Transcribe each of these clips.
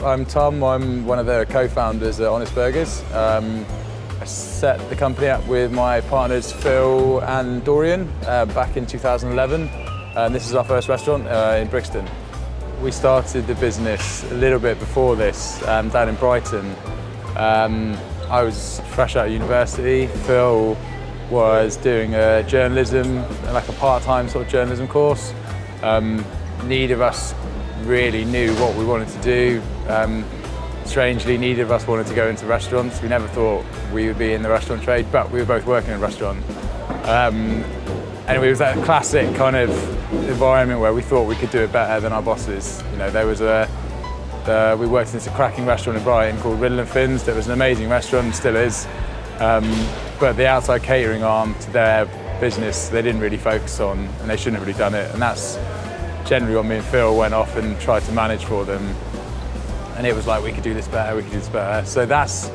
I'm Tom. I'm one of the co-founders at Honest Burgers. I set the company up with my partners Phil and Dorian back in 2011. And this is our first restaurant in Brixton. We started the business a little bit before this down in Brighton. I was fresh out of university. Phil was doing a journalism, like a part-time sort of journalism course. Neither of us really knew what we wanted to do. Strangely, neither of us wanted to go into restaurants. We never thought we would be in the restaurant trade, but we were both working in a restaurant. Anyway, it was that classic kind of environment where we thought we could do it better than our bosses. You know, there was we worked in this cracking restaurant in Brighton called Griddle and Phillip. That was an amazing restaurant, still is. But the outside catering arm to their business, they didn't really focus on, and they shouldn't have really done it. And that's generally what me and Phil went off and tried to manage for them. And it was like, we could do this better, we could do this better. So that's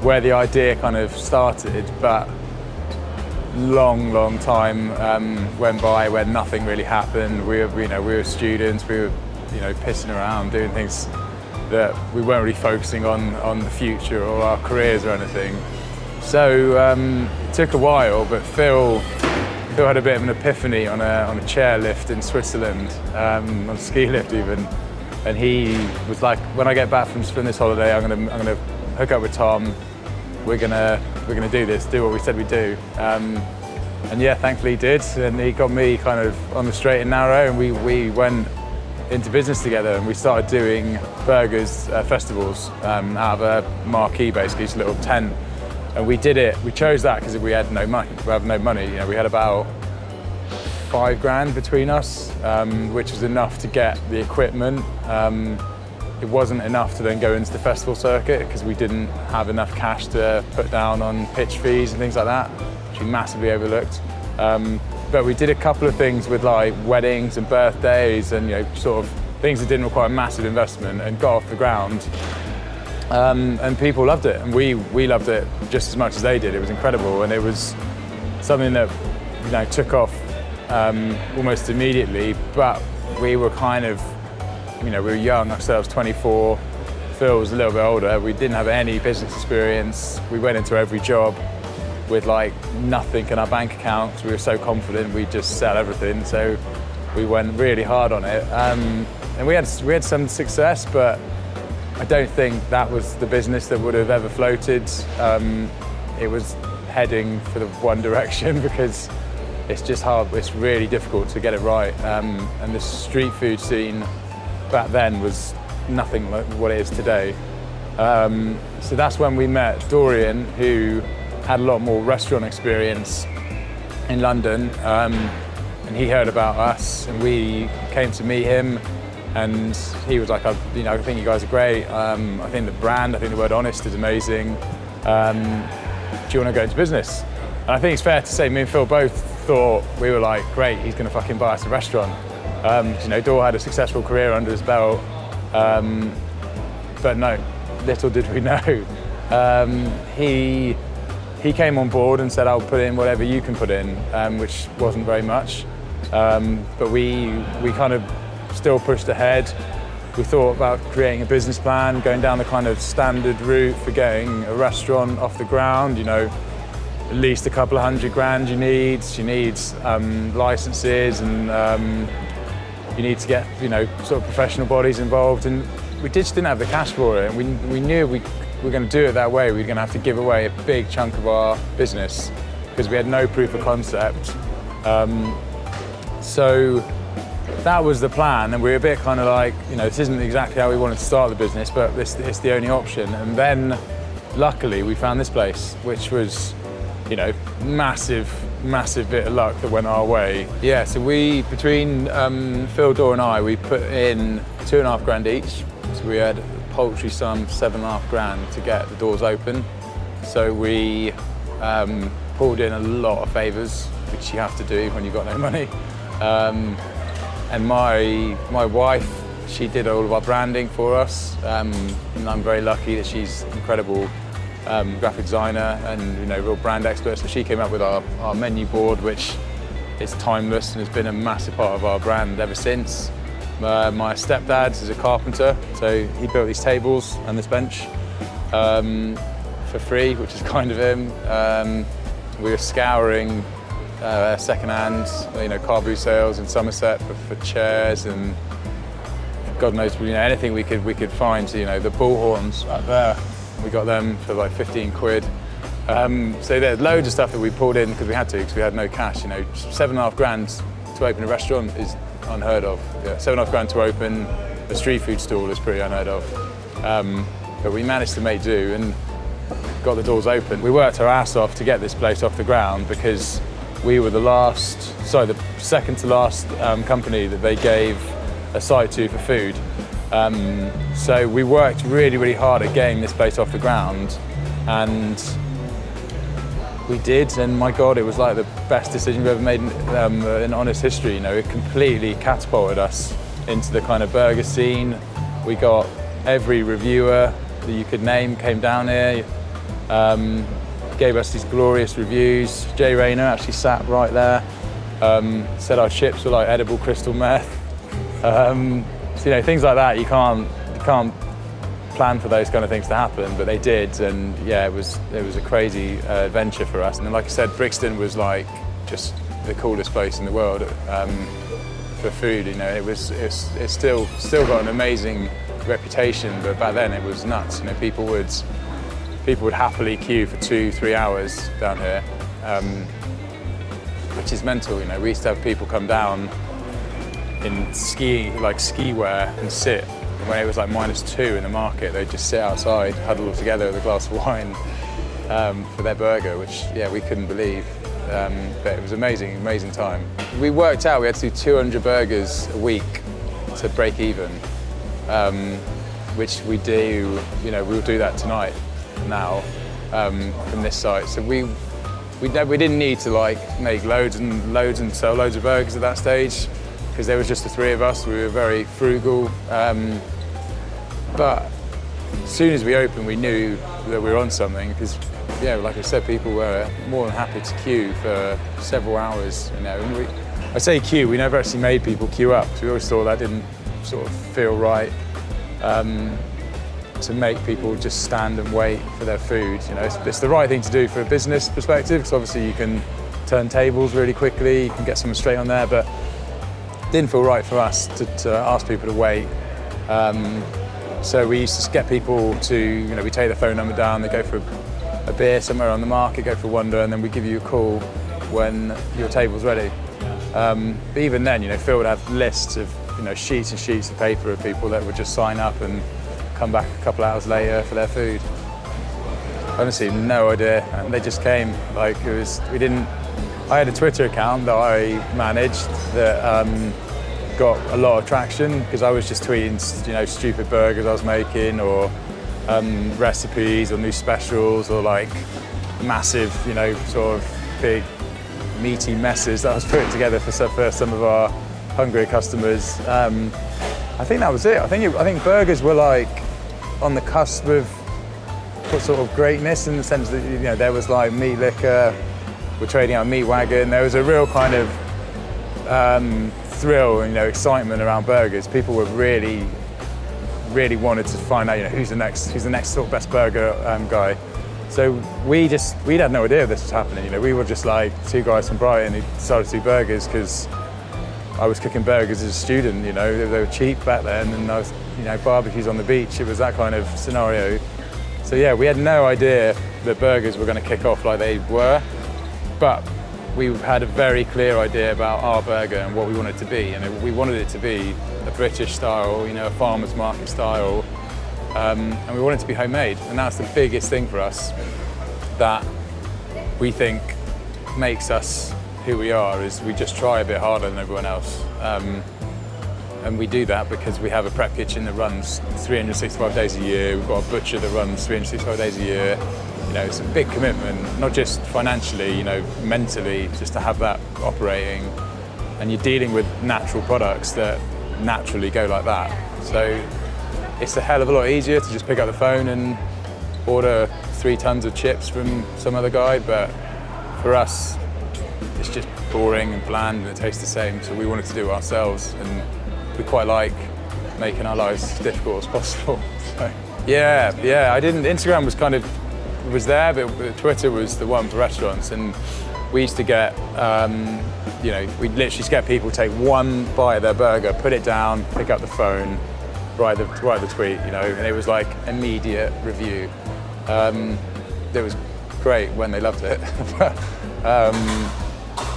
where the idea kind of started, but long time went by when nothing really happened. We were students, we were pissing around, doing things that we weren't really focusing on the future or our careers or anything. So it took a while, but Phil had a bit of an epiphany on a chair lift in Switzerland, on a ski lift even. And he was like, when I get back from this holiday, I'm gonna hook up with Tom. We're gonna do this, do what we said we'd do. And yeah, thankfully he did. And he got me kind of on the straight and narrow, and we went into business together, and we started doing burgers festivals out of a marquee, basically, just a little tent. And we did it. We chose that because we had no money. We had no money. We had about $5,000 between us, which was enough to get the equipment. It wasn't enough to then go into the festival circuit because we didn't have enough cash to put down on pitch fees and things like that, which we massively overlooked. But we did a couple of things with like weddings and birthdays and sort of things that didn't require massive investment and got off the ground. And people loved it, and we loved it just as much as they did. It was incredible, and it was something that took off almost immediately. But we were kind of, we were young ourselves, 24. Phil was a little bit older. We didn't have any business experience. We went into every job with like nothing in our bank accounts. We were so confident we'd just sell everything. So we went really hard on it, and we had some success, but I don't think that was the business that would have ever floated. It was heading for the one direction because it's just hard. It's really difficult to get it right. And the street food scene back then was nothing like what it is today. So that's when we met Dorian, who had a lot more restaurant experience in London. And he heard about us, and we came to meet him. And he was like, I think you guys are great. I think the word honest is amazing. Do you want to go into business? And I think it's fair to say me and Phil both thought, we were like, great, he's going to fucking buy us a restaurant. Dor had a successful career under his belt. But no, little did we know. He came on board and said, I'll put in whatever you can put in, which wasn't very much. But we kind of still pushed ahead. We thought about creating a business plan, going down the kind of standard route for getting a restaurant off the ground. At least a couple of $100,000 you need licenses, and you need to get sort of professional bodies involved. And we just didn't have the cash for it. And we knew we were going to do it that way. We were going to have to give away a big chunk of our business because we had no proof of concept. So that was the plan, and we were a bit kind of like, this isn't exactly how we wanted to start the business, but it's the only option. And then, luckily, we found this place, which was, massive bit of luck that went our way. Yeah, so between Phil, Dor and I, we put in $2,500 each. So we had a paltry sum, $7,500 to get the doors open. So we pulled in a lot of favours, which you have to do when you've got no money. And my wife, she did all of our branding for us, and I'm very lucky that she's incredible graphic designer and real brand expert. So she came up with our menu board, which is timeless and has been a massive part of our brand ever since. My stepdad is a carpenter, so he built these tables and this bench for free, which is kind of him. We were scouring second-hand, car boot sales in Somerset for chairs and God knows, anything we could find. So, the bullhorns up there, we got them for like 15 quid. So there's loads of stuff that we pulled in because we had to, because we had no cash. £7.5 grand to open a restaurant is unheard of. Yeah, £7.5 grand to open a street food stall is pretty unheard of. But we managed to make do and got the doors open. We worked our ass off to get this place off the ground because we were the second to last company that they gave a site to for food. So we worked really, really hard at getting this place off the ground, and we did, and my God, it was like the best decision we've ever made in honest history. It completely catapulted us into the kind of burger scene. We got every reviewer that you could name came down here, gave us these glorious reviews. Jay Rayner actually sat right there, said our chips were like edible crystal meth. So, things like that, you can't plan for those kind of things to happen, but they did, and yeah, it was a crazy adventure for us. And then, like I said, Brixton was like just the coolest place in the world for food. It's still got an amazing reputation, but back then it was nuts. People would happily queue for 2-3 hours down here, which is mental. We used to have people come down in ski wear and sit. When it was like -2 in the market, they'd just sit outside, huddled together with a glass of wine for their burger, which we couldn't believe. But it was amazing time. We worked out we had to do 200 burgers a week to break even, which we do. We'll do that tonight now from this site. So we didn't need to make loads and sell loads of burgers at that stage, because there was just the three of us. We were very frugal. But as soon as we opened, we knew that we were on something, because, like I said, people were more than happy to queue for several hours. And I say queue, we never actually made people queue up, because we always thought that didn't sort of feel right, to make people just stand and wait for their food. It's the right thing to do for a business perspective, because obviously you can turn tables really quickly, you can get someone straight on there, but it didn't feel right for us to ask people to wait. So we used to get people to, we take their phone number down, they go for a beer somewhere on the market, go for Wonder, and then we give you a call when your table's ready. But even then, Phil would have lists of, sheets and sheets of paper of people that would just sign up and come back a couple hours later for their food. Honestly, no idea, and they just came. I had a Twitter account that I managed that got a lot of traction, because I was just tweeting, stupid burgers I was making, or recipes, or new specials, or massive, sort of big meaty messes that I was putting together for some of our hungrier customers. I think that was it. I think burgers were on the cusp of sort of greatness, in the sense that there was Meat Liquor, we're trading out Meat Wagon. There was a real kind of thrill and excitement around burgers. People were really wanted to find out who's the next sort of best burger guy. So we had no idea this was happening. We were just two guys from Brighton who decided to do burgers because I was cooking burgers as a student. They were cheap back then, and I was barbecues on the beach. It was that kind of scenario. So we had no idea that burgers were going to kick off like they were, but we had a very clear idea about our burger and what we wanted it to be. We wanted it to be a British style, a farmer's market style, and we wanted it to be homemade. And that's the biggest thing for us that we think makes us who we are, is we just try a bit harder than everyone else. And we do that because we have a prep kitchen that runs 365 days a year. We've got a butcher that runs 365 days a year. It's a big commitment, not just financially, mentally, just to have that operating. And you're dealing with natural products that naturally go like that. So it's a hell of a lot easier to just pick up the phone and order 3 tons of chips from some other guy. But for us, it's just boring and bland, and it tastes the same. So we wanted to do it ourselves. And we quite like making our lives as difficult as possible. So, yeah, I didn't, Instagram was there, but Twitter was the one for restaurants, and we used to get, we'd literally just get people take one bite of their burger, put it down, pick up the phone, write the tweet, and it was like immediate review. It was great when they loved it.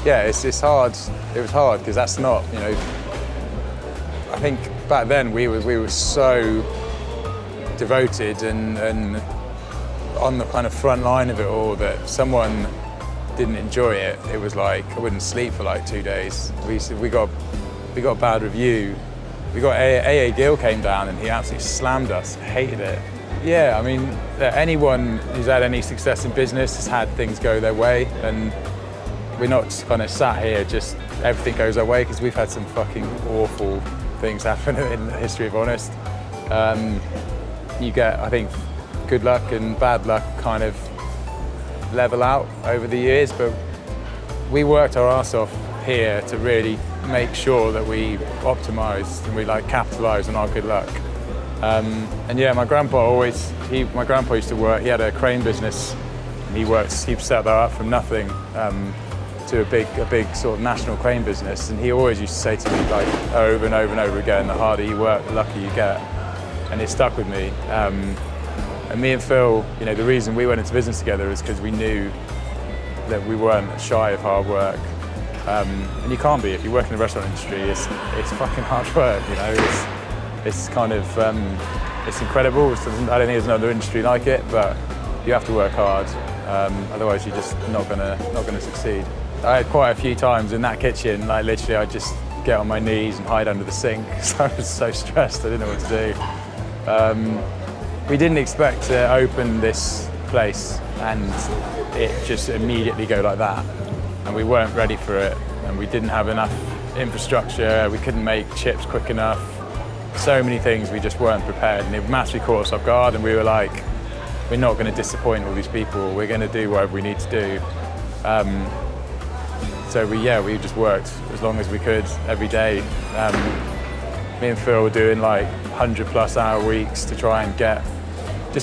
Yeah, it's hard. It was hard because that's not, I think back then we were so devoted and on the kind of front line of it all that if someone didn't enjoy it, it was like I wouldn't sleep for like 2 days. We got a bad review. We got AA Gill came down and he absolutely slammed us, hated it. Yeah, I mean, anyone who's had any success in business has had things go their way, and we're not kind of sat here just everything goes our way, because we've had some fucking awful things happen in the history of Honest. You get, I think, good luck and bad luck kind of level out over the years, but we worked our arse off here to really make sure that we optimised and we capitalised on our good luck. And yeah, my grandpa used to work, he had a crane business, and he set that up from nothing to a big sort of national crane business, and he always used to say to me over and over and over again, the harder you work, the luckier you get, and it stuck with me. And me and Phil, the reason we went into business together is because we knew that we weren't shy of hard work. And you can't be if you work in the restaurant industry. It's fucking hard work, It's kind of, it's incredible. I don't think there's another industry like it, but you have to work hard. Otherwise you're just not gonna succeed. I had quite a few times in that kitchen, literally I'd just get on my knees and hide under the sink because I was so stressed, I didn't know what to do. We didn't expect to open this place and it just immediately go like that. And we weren't ready for it, and we didn't have enough infrastructure, we couldn't make chips quick enough. So many things, we just weren't prepared, and it massively caught us off guard, and we were like, we're not going to disappoint all these people, we're going to do whatever we need to do. So we just worked as long as we could every day. Me and Phil were doing 100+ hour weeks to try and get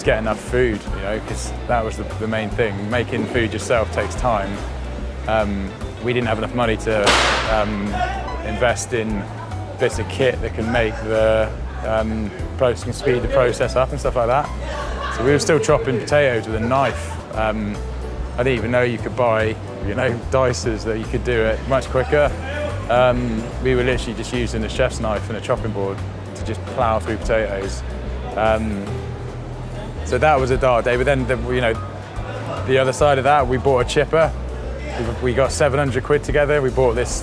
enough food, because that was the main thing. Making food yourself takes time. We didn't have enough money to invest in bits of kit that can make the can speed the process up and stuff like that. So we were still chopping potatoes with a knife. I didn't even know you could buy, dicers that you could do it much quicker. We were literally just using a chef's knife and a chopping board to just plough through potatoes. So that was a dark day. But then, the other side of that, we bought a chipper. We got 700 quid together. We bought this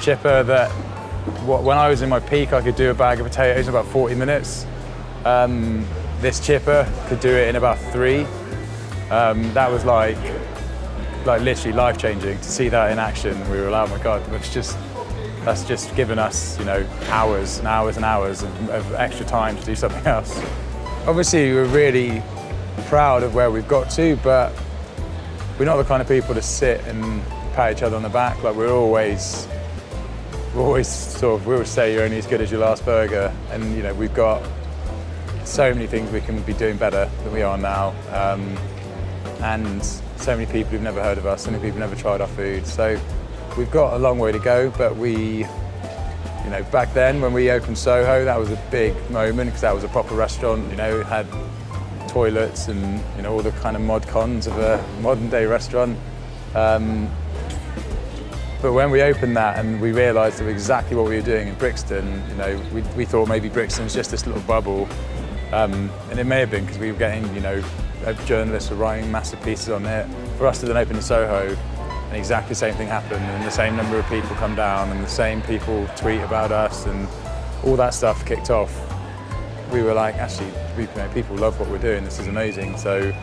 chipper that, when I was in my peak, I could do a bag of potatoes in about 40 minutes. This chipper could do it in about 3. That was literally life-changing to see that in action. We were like, oh my God, that's just given us, hours and hours and hours of extra time to do something else. Obviously, we're really proud of where we've got to, but we're not the kind of people to sit and pat each other on the back. We always say you're only as good as your last burger, and we've got so many things we can be doing better than we are now, and so many people who've never heard of us, so many people who've never tried our food. So we've got a long way to go, but back then when we opened Soho, that was a big moment because that was a proper restaurant. It had toilets and all the kind of mod cons of a modern day restaurant. But when we opened that and we realised exactly what we were doing in Brixton, we thought maybe Brixton's just this little bubble, and it may have been because we were getting, journalists were writing massive pieces on it. For us to then open in Soho, and exactly the same thing happened, and the same number of people come down, and the same people tweet about us, and all that stuff kicked off. We were like, actually, people love what we're doing. This is amazing. So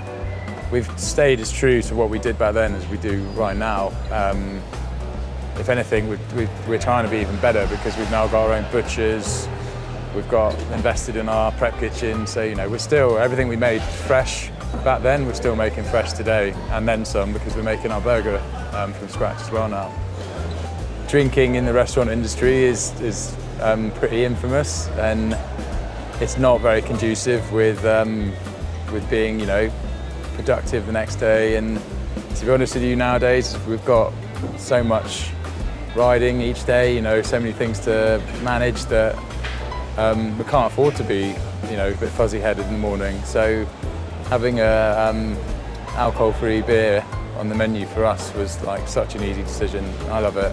we've stayed as true to what we did back then as we do right now. If anything, we're trying to be even better because we've now got our own butchers. We've got invested in our prep kitchen. So we're still, everything we made fresh back then, we're still making fresh today, and then some, because we're making our burger from scratch as well now. drinking in the restaurant industry is pretty infamous, and it's not very conducive with being, you know, productive the next day. And to be honest with you, nowadays we've got so much riding each day, you know, so many things to manage that we can't afford to be, you know, a bit fuzzy-headed in the morning. So having a alcohol-free beer on the menu for us was like such an easy decision. I love it.